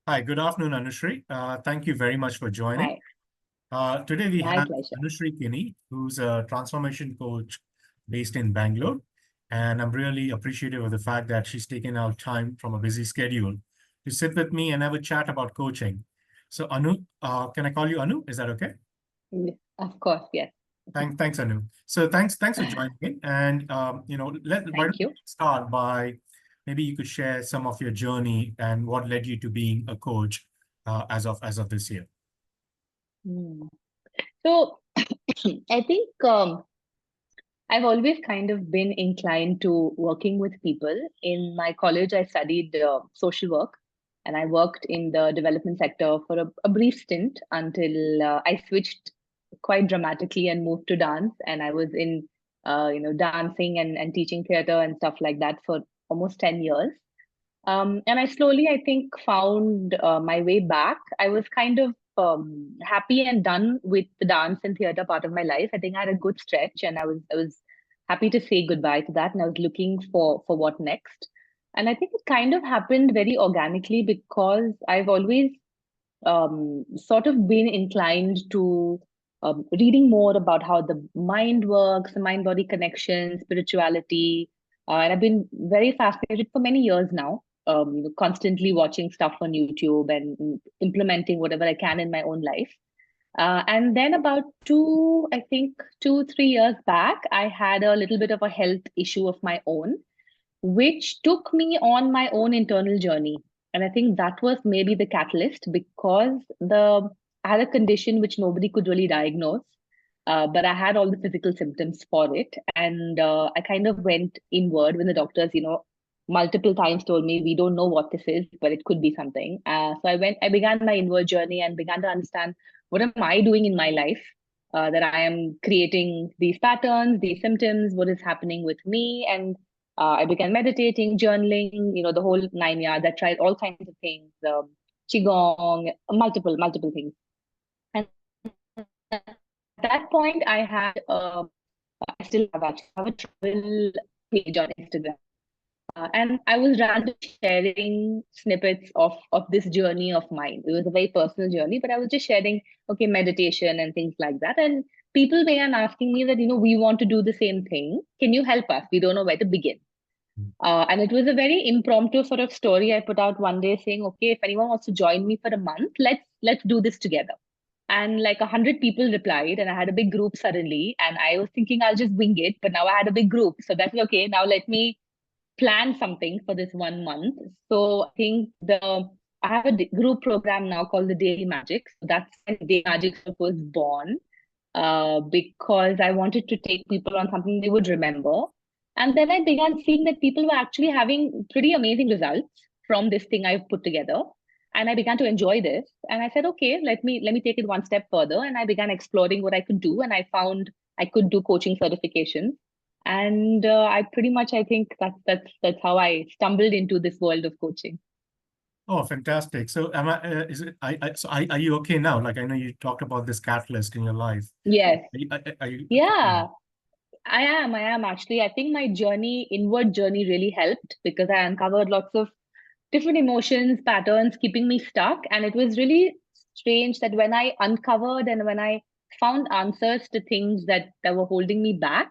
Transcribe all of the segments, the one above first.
Hi, good afternoon, Anushree. Thank you very much for joining. Hi, Today we my have pleasure. Anushree Kini, who's a transformation coach based in Bangalore. And I'm really appreciative of the fact that she's taken out time from a busy schedule to sit with me and have a chat about coaching. So Anu, can I call you Anu? Is that okay? Of course, yes. Thanks, Anu. So thanks for joining in. And why don't Thank we you. start by maybe you could share some of your journey and what led you to being a coach as of this year. Hmm. So I think I've always kind of been inclined to working with people. In my college, I studied social work and I worked in the development sector for a brief stint until I switched quite dramatically and moved to dance. And I was in, dancing and teaching theater and stuff like that for almost 10 years. And I slowly, I think, found my way back. I was kind of happy and done with the dance and theater part of my life. I think I had a good stretch, and I was happy to say goodbye to that. And I was looking for what next. And I think it kind of happened very organically because I've always sort of been inclined to reading more about how the mind works, the mind body connection, spirituality. And I've been very fascinated for many years now, constantly watching stuff on YouTube and implementing whatever I can in my own life. And then about I think 2, 3 years back, I had a little bit of a health issue of my own which took me on my own internal journey. And I think that was maybe the catalyst because I had a condition which nobody could really diagnose, but I had all the physical symptoms for it, and I kind of went inward when the doctors, multiple times told me we don't know what this is, but it could be something. So I began my inward journey and began to understand what am I doing in my life. That I am creating these patterns, these symptoms, what is happening with me, and I began meditating, journaling, the whole 9 yards. I tried all kinds of things, qigong, multiple things. And at that point, I still have a travel page on Instagram. And I was randomly sharing snippets of this journey of mine. It was a very personal journey, but I was just sharing, okay, meditation and things like that. And people began asking me that, we want to do the same thing. Can you help us? We don't know where to begin. And it was a very impromptu sort of story I put out one day saying, okay, if anyone wants to join me for a month, let's do this together. And like 100 people replied, and I had a big group suddenly. And I was thinking I'll just wing it, but now I had a big group. So that's okay. Now let me plan something for this 1 month. So I think I have a group program now called the Daily Magic. So that's when Daily Magic was born because I wanted to take people on something they would remember. And then I began seeing that people were actually having pretty amazing results from this thing I've put together. And I began to enjoy this. And I said, okay, let me take it one step further. And I began exploring what I could do. And I found I could do coaching certifications. And I think that's how I stumbled into this world of coaching. Oh, fantastic. So am is it, are you okay now? Like, I know you talked about this catalyst in your life. Yes. Are you okay? Yeah. I am actually. I think my inward journey really helped because I uncovered lots of different emotions, patterns keeping me stuck. And it was really strange that when I uncovered and when I found answers to things that were holding me back,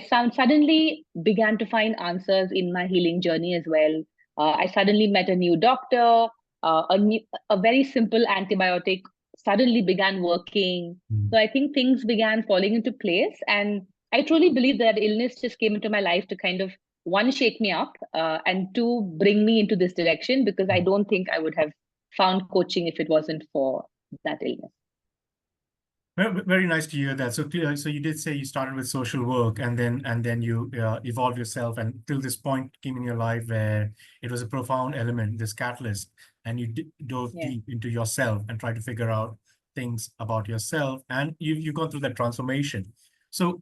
suddenly began to find answers in my healing journey as well. I suddenly met a new doctor, a very simple antibiotic suddenly began working. Mm. So I think things began falling into place. And I truly believe that illness just came into my life to kind of one, shake me up, and two, bring me into this direction because I don't think I would have found coaching if it wasn't for that illness. Very nice to hear that. So you did say you started with social work, and then you evolved yourself, and till this point came in your life where it was a profound element, this catalyst, and you dove Yeah. deep into yourself and tried to figure out things about yourself, and you've gone through that transformation. So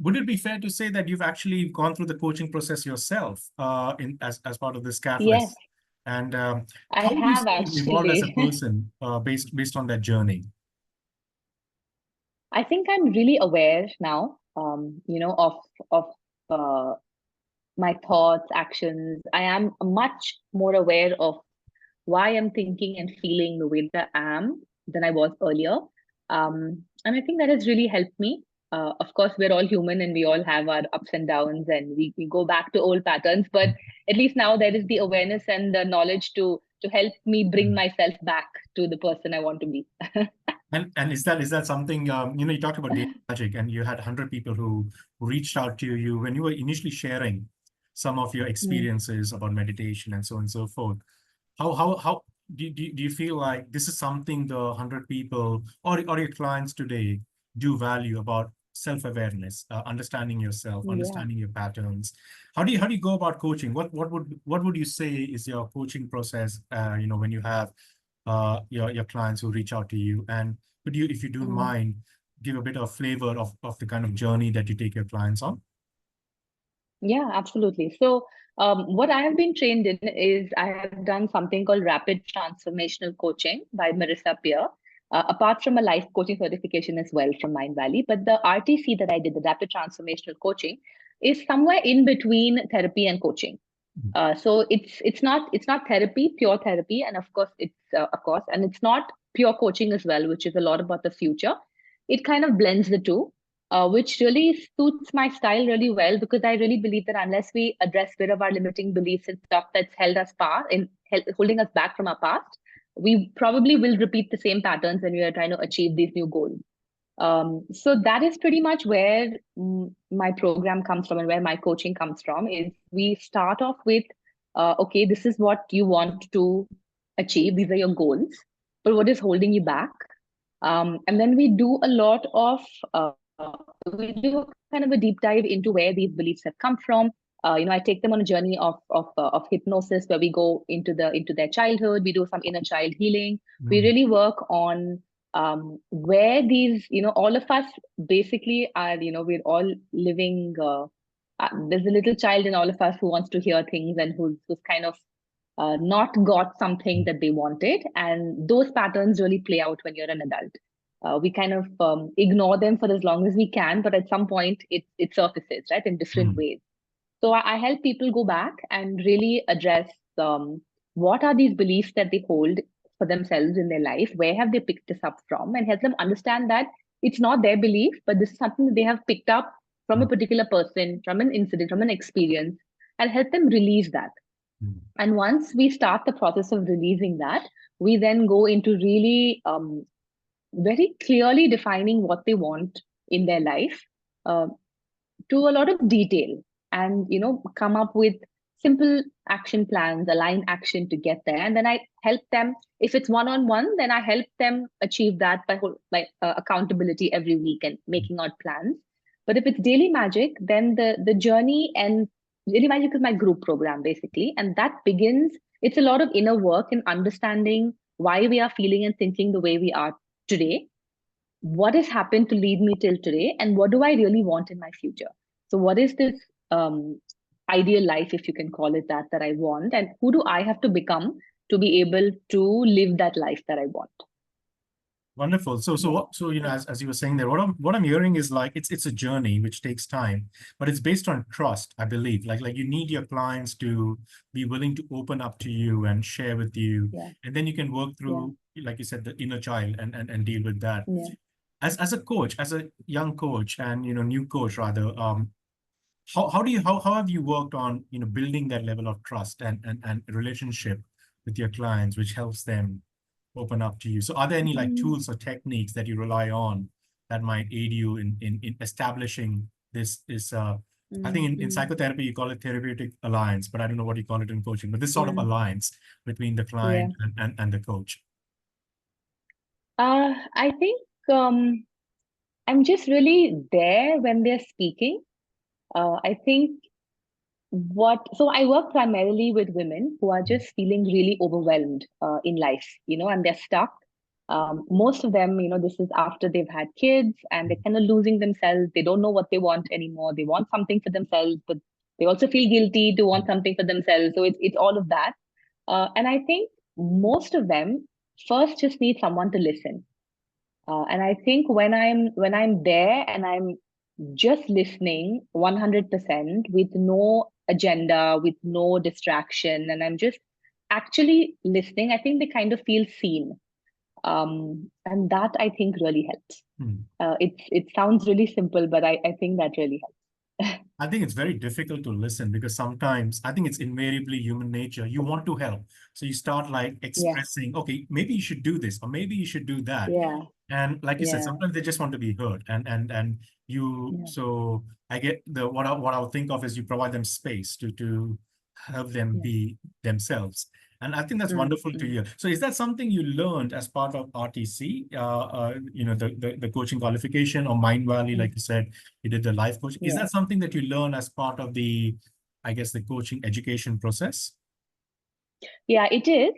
would it be fair to say that you've actually gone through the coaching process yourself, in as part of this Yes, catalyst, and I how would you have say you evolved as a actually. person, based on that journey? I think I'm really aware now, of uh, my thoughts, actions. I am much more aware of why I'm thinking and feeling the way that I am than I was earlier. And I think that has really helped me. Of course, we're all human and we all have our ups and downs, and we go back to old patterns. But at least now there is the awareness and the knowledge to help me bring myself back to the person I want to be. And is that something, you talked about daily magic, and you had 100 people who reached out to you when you were initially sharing some of your Mm, experiences about meditation and so on and so forth. How do you feel like this is something the 100 people or your clients today do value about self-awareness, understanding yourself, yeah. understanding your patterns? How do you go about coaching? What would you say is your coaching process, when you have your clients who reach out to you? And could you, if you don't Mm. mind, give a bit of flavor of the kind of journey that you take your clients on? Yeah, absolutely. So, what I have been trained in is I have done something called Rapid Transformational Coaching by Marisa, apart from a life coaching certification as well from Mindvalley. But the RTC that I did, the Rapid Transformational Coaching, is somewhere in between therapy and coaching. So it's not therapy, pure therapy, and of course and it's not pure coaching as well, which is a lot about the future. It kind of blends the two, which really suits my style really well, because I really believe that unless we address bit of our limiting beliefs and stuff that's held us past in holding us back from our past, we probably will repeat the same patterns when we are trying to achieve these new goals. So that is pretty much where my program comes from and where my coaching comes from. Is we start off with, okay, this is what you want to achieve. These are your goals, but what is holding you back? And then we do a lot of, we do kind of a deep dive into where these beliefs have come from. I take them on a journey of hypnosis, where we go into their childhood. We do some inner child healing. We Mm, really work on where these, all of us basically are, we're all living. There's a little child in all of us who wants to hear things and who's kind of not got something that they wanted. And those patterns really play out when you're an adult. We kind of ignore them for as long as we can, but at some point it surfaces, right, in different mm, ways. So I help people go back and really address what are these beliefs that they hold for themselves in their life? Where have they picked this up from? And help them understand that it's not their belief, but this is something that they have picked up from a mm, particular person, from an incident, from an experience, and help them release that. mm, And once we start the process of releasing that, we then go into really very clearly defining what they want in their life. Uh, to a lot of detail, and come up with simple action plans, align action to get there. And then I help them. If it's one on one, then I help them achieve that by accountability every week and making out plans. But if it's daily magic, then the journey, and daily magic is my group program basically, and that begins. It's a lot of inner work in understanding why we are feeling and thinking the way we are today, what has happened to lead me till today, and what do I really want in my future. So what is this ideal life, if you can call it that I want, and who do I have to become to be able to live that life that I want. Wonderful. So, so Yeah. what, so, as you were saying there, what I'm hearing is like it's a journey which takes time, but it's based on trust, I believe. Like you need your clients to be willing to open up to you and share with you, Yeah. and then you can work Yeah. through, like you said, the inner child and deal with that. Yeah. As a coach, as a young coach and new coach rather, how have you worked on building that level of trust and relationship with your clients, which helps them open up to you? So are there any like Mm, tools or techniques that you rely on that might aid you in establishing this I think in mm. psychotherapy you call it therapeutic alliance, but I don't know what you call it in coaching, but this sort of Yeah. alliance between the Yeah. client and the coach. I think I'm just really there when they're speaking. I think so I work primarily with women who are just feeling really overwhelmed in life, and they're stuck. Most of them, this is after they've had kids and they're kind of losing themselves. They don't know what they want anymore. They want something for themselves, but they also feel guilty to want something for themselves. So it's all of that. And I think most of them first just need someone to listen. And I think when I'm there and I'm just listening 100% with no agenda, with no distraction, and I'm just actually listening, I think they kind of feel seen. And that I think really helps. Hmm. It sounds really simple, but I think that really helps. I think it's very difficult to listen because sometimes I think it's invariably human nature. You want to help. So you start like Yeah, expressing, okay, maybe you should do this, or maybe you should do that. yeah, And like you said, yeah, sometimes they just want to be heard. And you, yeah, so I get the what I'll think of is you provide them space to help them yeah. be themselves. And I think that's Mm, wonderful to mm, hear. So is that something you learned as part of RTC, the coaching qualification, or Mindvalley, like mm. you said, you did the life coaching. Is Yeah. that something that you learn as part of the, I guess, the coaching education process? Yeah, it is.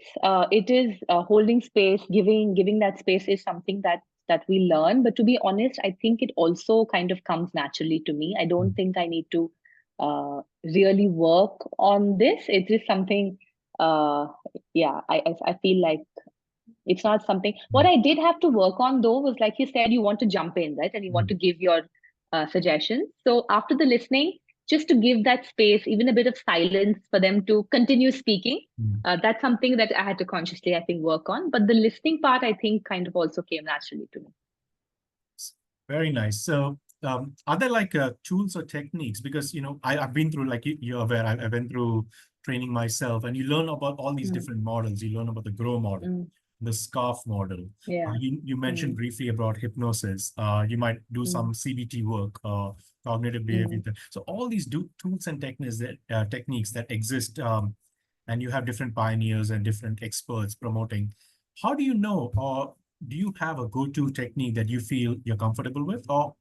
It is holding space, giving that space is something that we learn. But to be honest, I think it also kind of comes naturally to me. I don't Mm, think I need to really work on this. It is something. Uh, yeah, I feel like it's not something. What mm, I did have to work on though was, like you said, you want to jump in, right? And you want mm, to give your suggestions. So after the listening, just to give that space, even a bit of silence for them to continue speaking. mm. That's something that I had to consciously, I think, work on. But the listening part, I think, kind of also came naturally to me. Very nice. So, are there like tools or techniques? Because I've been through, like you're aware, I went through training myself, and you learn about all these Mm, different models. You learn about the grow model, mm, the scarf model. yeah. You mentioned Mm, briefly about hypnosis. You might do mm, some CBT work, cognitive behavior. mm, So all these tools and techniques that exist, and you have different pioneers and different experts promoting. How do you know, or do you have a go-to technique that you feel you're comfortable with? Or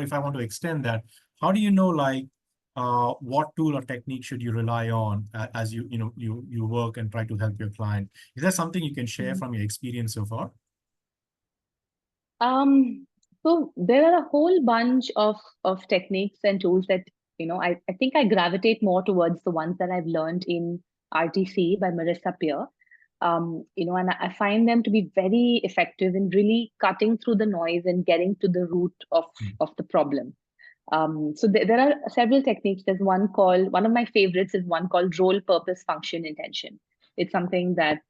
if I want to extend that, how do you know, like, what tool or technique should you rely on as you work and try to help your client? Is that something you can share mm. from your experience so far? Um, so there are a whole bunch of techniques and tools that, I think I gravitate more towards the ones that I've learned in RTC by Marisa Peer. And I find them to be very effective in really cutting through the noise and getting to the root Mm, of the problem. So there are several techniques. There's one of my favorites is one called role, purpose, function, intention. It's something that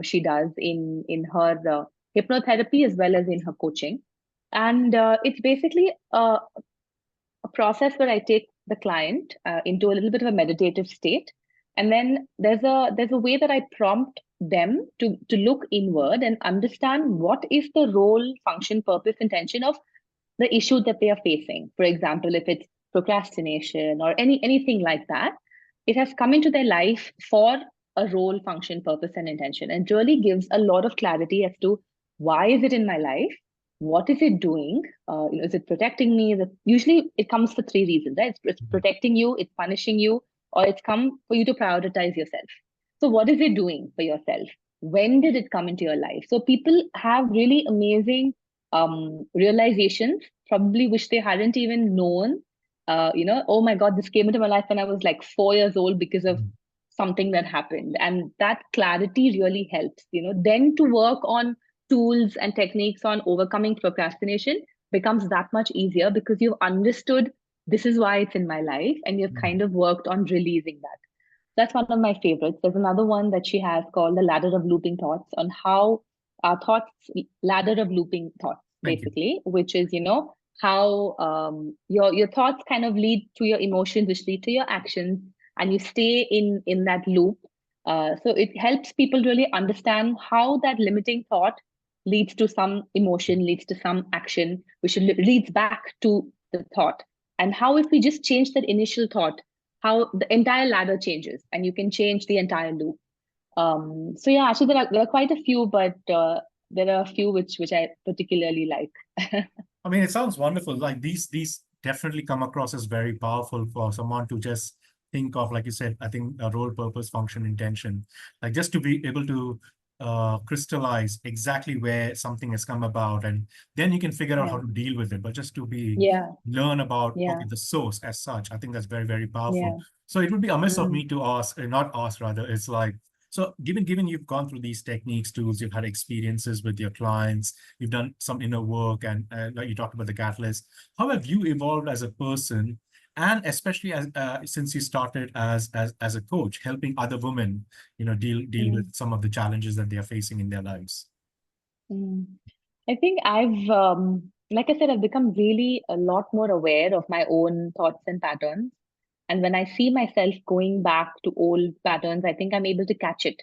she does in her hypnotherapy as well as in her coaching, and it's basically a process where I take the client into a little bit of a meditative state, and then there's a way that I prompt them to look inward and understand what is the role, function, purpose, intention of the issue that they are facing. For example, if it's procrastination or anything like that, it has come into their life for a role, function, purpose, and intention, and really gives a lot of clarity as to why is it in my life, what is it doing, is it protecting me? Usually, it comes for three reasons, right? It's mm, protecting you, it's punishing you, or it's come for you to prioritize yourself. So, what is it doing for yourself? When did it come into your life? So, people have really amazing realizations, probably which they hadn't even known. Oh my God, this came into my life when I was like 4 years old because of mm, something that happened. And that clarity really helps, then to work on tools and techniques on overcoming procrastination becomes that much easier because you've understood this is why it's in my life and you've mm. kind of worked on releasing that. That's one of my favorites. There's another one that she has called the ladder of looping thoughts, on how our thoughts, ladder of looping thoughts, Thank you. basically, which is, how your thoughts kind of lead to your emotions, which lead to your actions, and you stay in that loop. So it helps people really understand how that limiting thought leads to some emotion, leads to some action, which leads back to the thought. And how, if we just change that initial thought, how the entire ladder changes and you can change the entire loop. So yeah, actually there are quite a few, but there are a few which I particularly like. I mean, it sounds wonderful. Like these definitely come across as very powerful for someone to just think of, like you said, I think a role, purpose, function, intention, like just to be able to crystallize exactly where something has come about, and then you can figure out how Yeah, to deal with it. But just to be yeah, learn about, yeah, okay, the source as such, I think that's very, very powerful. yeah. So it would be amiss of Mm, me to ask, not ask rather. It's like, so given you've gone through these techniques, tools, you've had experiences with your clients, you've done some inner work, and like you talked about the catalyst. How have you evolved as a person? and especially as since you started as a coach, helping other women, deal Mm, with some of the challenges that they are facing in their lives. mm. I think like I said, I've become really a lot more aware of my own thoughts and patterns. And when I see myself going back to old patterns, I think I'm able to catch it,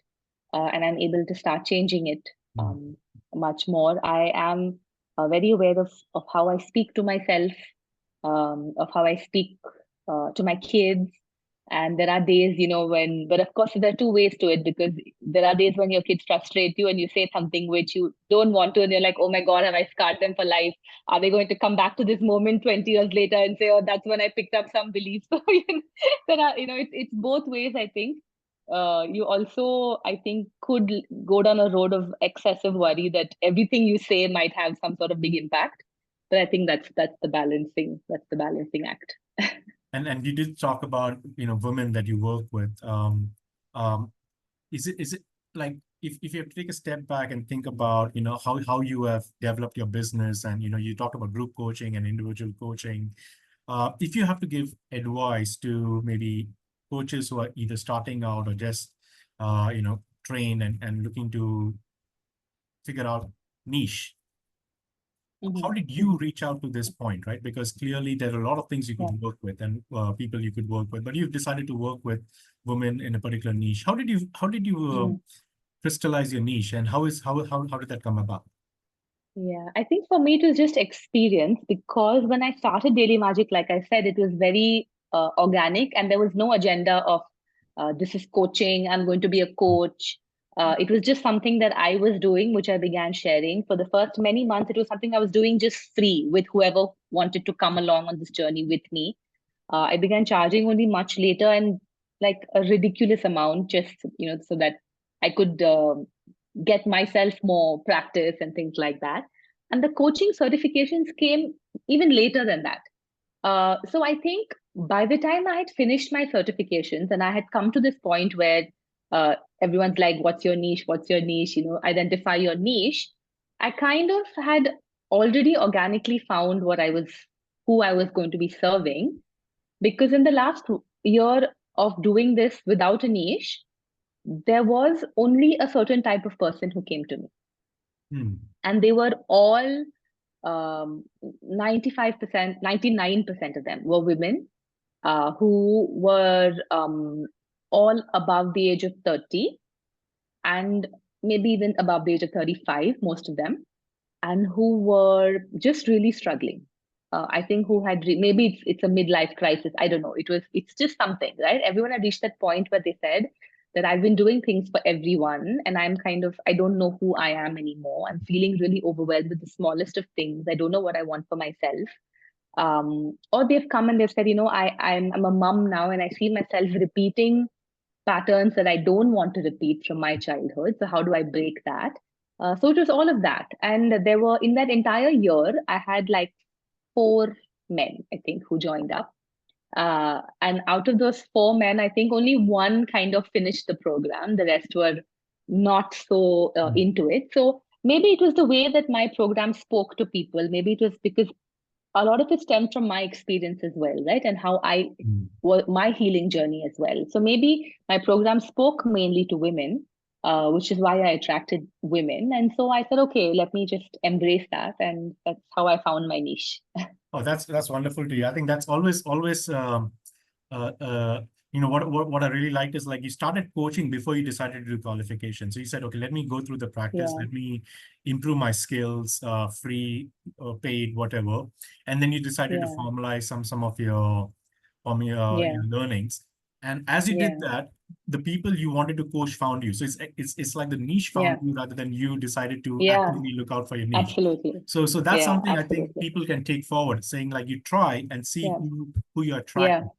and I'm able to start changing it Mm. much more. I am very aware of how I speak to myself, of how I speak to my kids. And there are days, but of course, there are two ways to it, because there are days when your kids frustrate you and you say something which you don't want to, and you're like, oh my God, have I scarred them for life? Are they going to come back to this moment 20 years later and say, oh, that's when I picked up some beliefs? So, there are, it's both ways, I think. You also, I think, could go down a road of excessive worry that everything you say might have some sort of big impact. But I think that's the balancing act. And you did talk about women that you work with. Um, is it like, if you have to take a step back and think about how you have developed your business, and you talked about group coaching and individual coaching. If you have to give advice to maybe coaches who are either starting out or just trained and looking to figure out niche, how Hmm. did you Hmm. reach out to this point, right? Because clearly there are a lot of things you Yeah. could work with, and people you could work with, but you've decided to work with women in a particular niche. How did you Mm. crystallize your niche, and how did that come about? Yeah, I think for me it was just experience, because when I started Daily Magic, like I said, it was very organic, and there was no agenda of this is coaching, I'm going to be a coach. It was just something that I was doing, which I began sharing. For the first many months, it was something I was doing just free with whoever wanted to come along on this journey with me. I began charging only much later, and like a ridiculous amount, just so that I could get myself more practice and things like that. And the coaching certifications came even later than that. So I think by the time I had finished my certifications and I had come to this point where everyone's like, "What's your niche? What's your niche? Identify your niche." I kind of had already organically found who I was going to be serving, because in the last year of doing this without a niche, there was only a certain type of person who came to me. Hmm. And they were all 95%, 99% of them were women who were all above the age of 30, and maybe even above the age of 35, most of them, and who were just really struggling. I think who had maybe it's a midlife crisis. I don't know. It's just something, right? Everyone had reached that point where they said that I've been doing things for everyone, and I don't know who I am anymore. I'm feeling really overwhelmed with the smallest of things. I don't know what I want for myself. Or they've come and they've said, I'm a mom now, and I see myself repeating patterns that I don't want to repeat from my childhood. So how do I break that? So it was all of that. And there were, in that entire year, I had like 4 men, I think, who joined up. And out of those 4 men, I think only one kind of finished the program. The rest were not so into it. So maybe it was the way that my program spoke to people. Maybe it was because a lot of it stemmed from my experience as well, right? And how Hmm. my healing journey as well. So maybe my program spoke mainly to women, which is why I attracted women. And so I said, okay, let me just embrace that. And that's how I found my niche. Oh, that's wonderful to you. I think that's always uh, uh, what I really liked is, like, you started coaching before you decided to do qualification. So you said, okay, let me go through the practice, Yeah, let me improve my skills, free, paid, whatever, and then you decided to yeah, formalize some of your yeah, learnings. And as you did yeah, that, the people you wanted to coach found you. So it's like the niche found yeah, you rather than you decided to yeah, actively look out for your niche. absolutely. So that's Yeah, something I think absolutely. people can take forward, saying, like, you try and see Yeah, who you're yeah, attracting,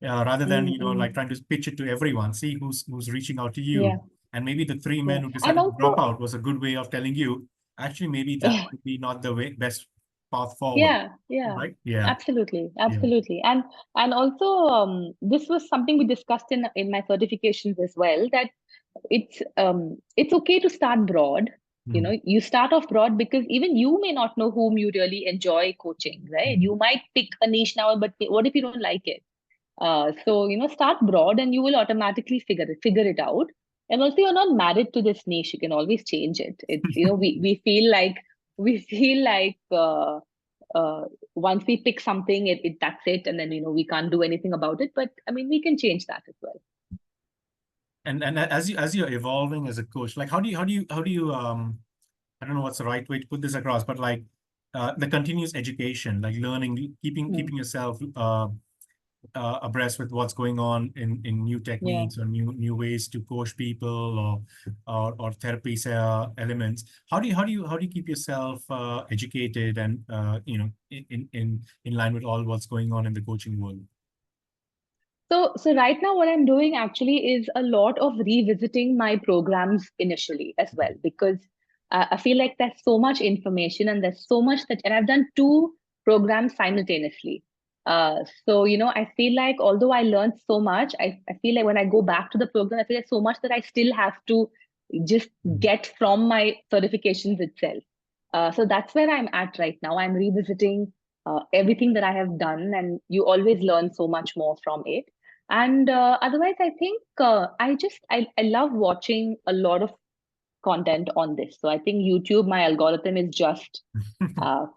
rather than mm-hmm. like trying to pitch it to everyone. See who's reaching out to Yeah, you, and maybe the three yeah. men who And decided to drop also, out was a good way of telling you, actually, maybe that might be not the best path forward, yeah, yeah, right? Yeah, absolutely, yeah. absolutely. And also, this was something we discussed in my certifications as well, that it's okay to start broad, You start off broad because even you may not know whom you really enjoy coaching, right? You might pick a niche now, but what if you don't like it? So start broad and you will automatically figure it out. And also, you're not married to this niche. You can always change it. It's we feel like once we pick something, it that's it, and then we can't do anything about it. But I mean, we can change that as well. And as you're evolving as a coach, like how do you I don't know what's the right way to put this across, but like the continuous education, like learning, keeping yourself abreast with what's going on in new Yeah. techniques or new ways to coach people or therapies elements. How do you keep yourself educated and in line with all what's going on in the coaching world? So right now, what I'm doing actually is a lot of revisiting my programs initially as well, because I feel like there's so much information and there's so much and I've done two programs simultaneously. I feel like although I learned so much, I feel like when I go back to the program, I feel like so much that I still have to just get from my certifications itself. So that's where I'm at right now. I'm revisiting everything that I have done, and you always learn so much more from it. And otherwise, I think I love watching a lot of content on this. So I think YouTube, my algorithm is just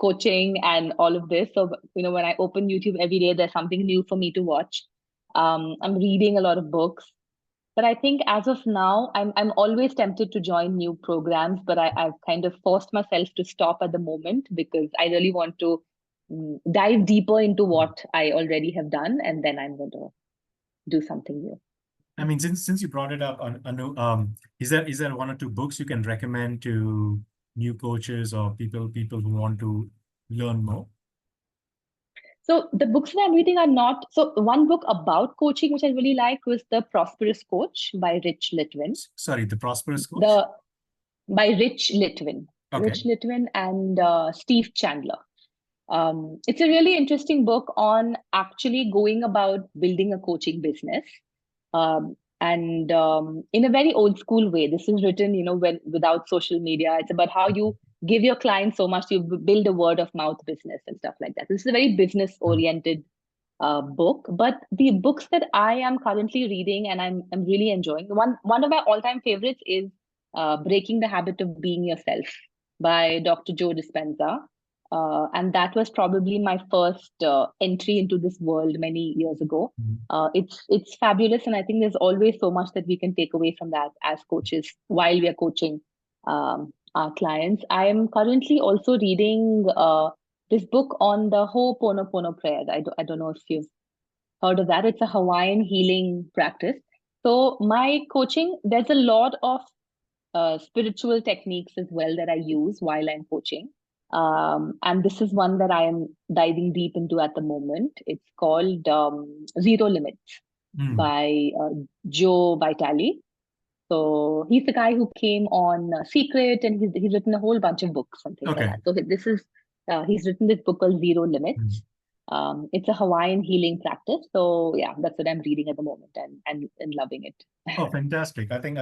coaching and all of this. So when I open YouTube every day, there's something new for me to watch. I'm reading a lot of books, but I think as of now, I'm always tempted to join new programs, but I've kind of forced myself to stop at the moment because I really want to dive deeper into what I already have done, and then I'm going to do something new. I mean, since you brought it up, is there one or two books you can recommend to new coaches or people who want to learn more? So the books that I'm reading are not so. One book about coaching, which I really like, was The Prosperous Coach by Rich Litvin. Sorry, the Prosperous Coach. The by Rich Litvin, Okay. and Steve Chandler. It's a really interesting book on actually going about building a coaching business, and in a very old school way. This is written, without social media. It's about how you give your clients so much, you build a word of mouth business and stuff like that. This is a very business oriented book. But the books that I am currently reading and I'm really enjoying, one of my all time favorites is Breaking the Habit of Being Yourself by Dr. Joe Dispenza. And that was probably my first entry into this world many years ago. It's fabulous, and I think there's always so much that we can take away from that as coaches while we are coaching our clients. I am currently also reading this book on the Ho'oponopono prayer. I don't know if you've heard of that. It's a Hawaiian healing practice. So my coaching, there's a lot of spiritual techniques as well that I use while I'm coaching. And this is one that I am diving deep into at the moment. It's called Zero Limits by Joe Vitale. So he's the guy who came on Secret, and he's written a whole bunch of books and things like Okay. that. So he's written this book called Zero Limits. It's a Hawaiian healing practice. So yeah, that's what I'm reading at the moment, and loving it. Oh, fantastic. I think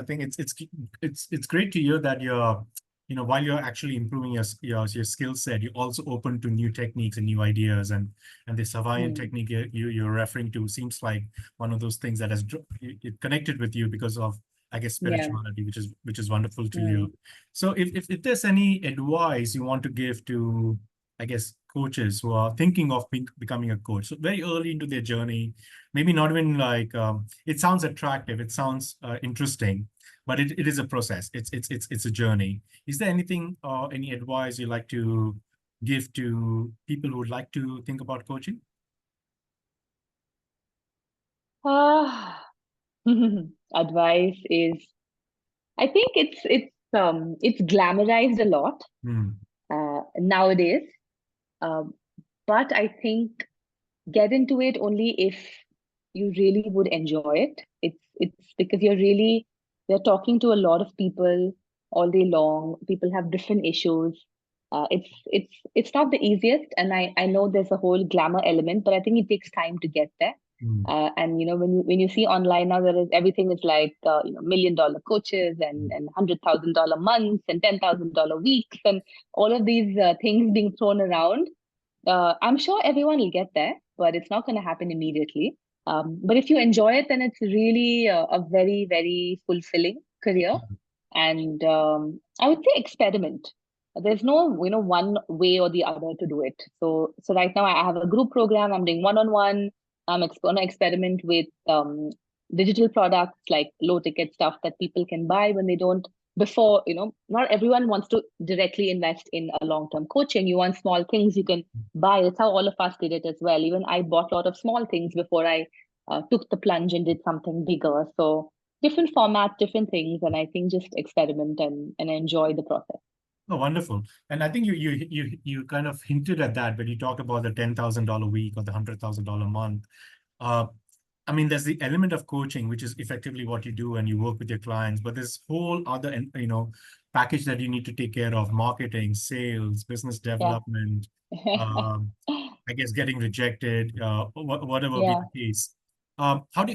it's great to hear that you're, while you're actually improving your skill set, you're also open to new techniques and new ideas. And this Hawaiian technique you're referring to seems like one of those things that it connected with you because of, I guess, Yeah. spirituality, which is wonderful to hear. So if there's any advice you want to give to, I guess, coaches who are thinking of becoming a coach, so very early into their journey, maybe not even like it sounds attractive, it sounds interesting, but it is a process. It's a journey. Is there anything or any advice you like to give to people who would like to think about coaching? Advice is, I think it's glamorized a lot nowadays. But I think get into it only if you really would enjoy it. It's because you're talking to a lot of people all day long. People have different issues. It's not the easiest, and I know there's a whole glamour element, but I think it takes time to get there. Mm. And when you see online now, there is everything is like $1 million coaches and $100,000 months and $10,000 weeks and all of these things being thrown around. I'm sure everyone will get there, but it's not going to happen immediately. But if you enjoy it, then it's really a very, very fulfilling career. And I would say experiment. There's no, one way or the other to do it. So right now I have a group program. I'm doing one-on-one. I'm going to experiment with digital products like low ticket stuff that people can buy when they don't before, not everyone wants to directly invest in a long-term coaching. You want small things you can buy. It's how all of us did it as well. Even I bought a lot of small things before I took the plunge and did something bigger. So different formats, different things, and I think just experiment and enjoy the process. Oh, wonderful. And I think you kind of hinted at that when you talked about the $10,000 week or the $100,000 month. Uh, I mean, there's the element of coaching, which is effectively what you do and you work with your clients, but there's whole other, package that you need to take care of: marketing, sales, business Yeah. development, um, I guess getting rejected, whatever be Yeah. the case. How do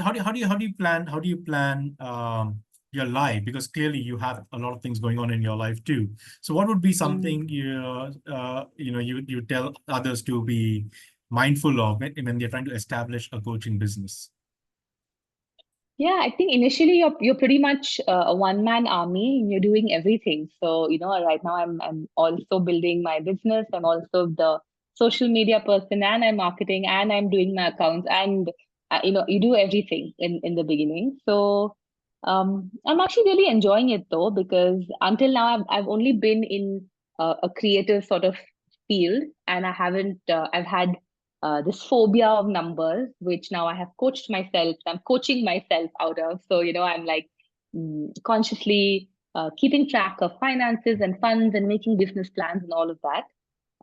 you plan your life? Because clearly you have a lot of things going on in your life too. So what would be Mm. something you tell others to be mindful of when they're trying to establish a coaching business? Yeah, I think initially you're pretty much a one-man army and you're doing everything. So, right now I'm also building my business. I'm also the social media person and I'm marketing and I'm doing my accounts and you do everything in the beginning. So, I'm actually really enjoying it though because until now I've only been in a creative sort of field and I haven't I've had this phobia of numbers, which now I have coached myself. I'm coaching myself out of. So, I'm like consciously keeping track of finances and funds and making business plans and all of that.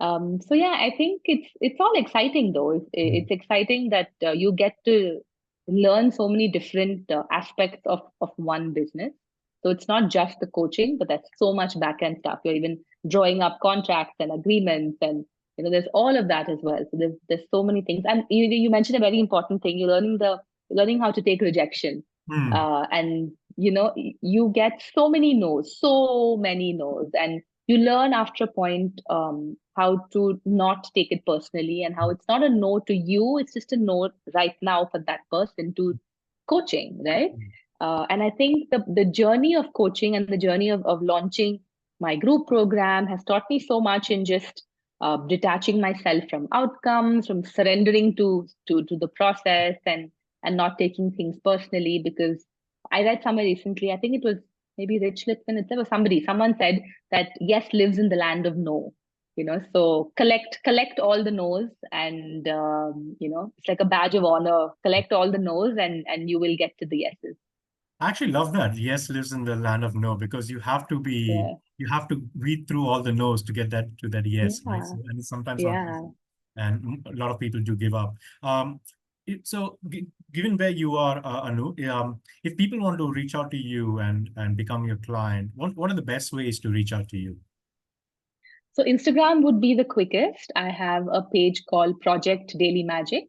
So yeah, I think it's all exciting though. It's exciting that you get to learn so many different aspects of one business. So it's not just the coaching, but there's so much back end stuff. You're even drawing up contracts and agreements and there's all of that as well. So there's so many things. And you mentioned a very important thing. You're learning how to take rejection. Hmm. And you get so many no's, and you learn after a point how to not take it personally and how it's not a no to you, it's just a no right now for that person to coaching, right? And I think the journey of coaching and the journey of launching my group program has taught me so much in just detaching myself from outcomes, from surrendering to the process and not taking things personally. Because I read somewhere recently, I think it was maybe Rich Litvin, it was someone said that yes lives in the land of no. So collect all the no's, and it's like a badge of honor. Collect all the no's, and you will get to the yeses. I actually love that. Yes lives in the land of no, because Yeah, you have to weed through all the no's to get that to that yes, right? yeah, So, and it's sometimes not yeah. easy, and a lot of people do give up. Given where you are, Anu, if people want to reach out to you and become your client, what are the best ways to reach out to you? So Instagram would be the quickest. I have a page called Project Daily Magic.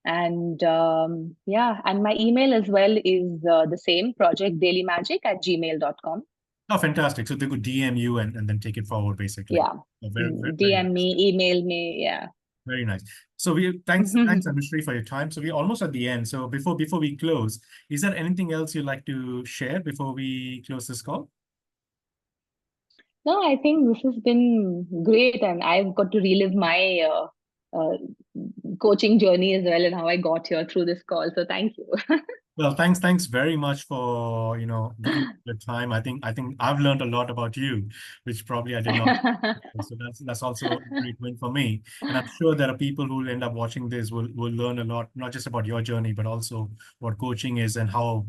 And yeah, and my email as well is the same, projectdailymagic@gmail.com. Oh, fantastic! So they could DM you and then take it forward, basically. Yeah. Oh, very, very, very DM nice. me, email me. Yeah. Very nice. So thanks, Anushree, for your time. So we're almost at the end. So before we close, is there anything else you'd like to share before we close this call? No, I think this has been great, and I've got to relive my coaching journey as well and how I got here through this call. So thank you. Well, thanks very much for giving the time. I think I've learned a lot about you, which probably I did not. So that's also a great win for me. And I'm sure there are people who will end up watching this will learn a lot, not just about your journey, but also what coaching is and how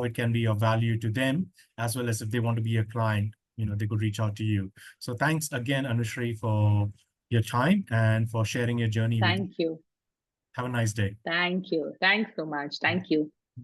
it can be of value to them, as well as if they want to be a client, they could reach out to you. So thanks again, Anushree, for your time and for sharing your journey with me. Thank you. Have a nice day. Thank you. Thanks so much. Thank you.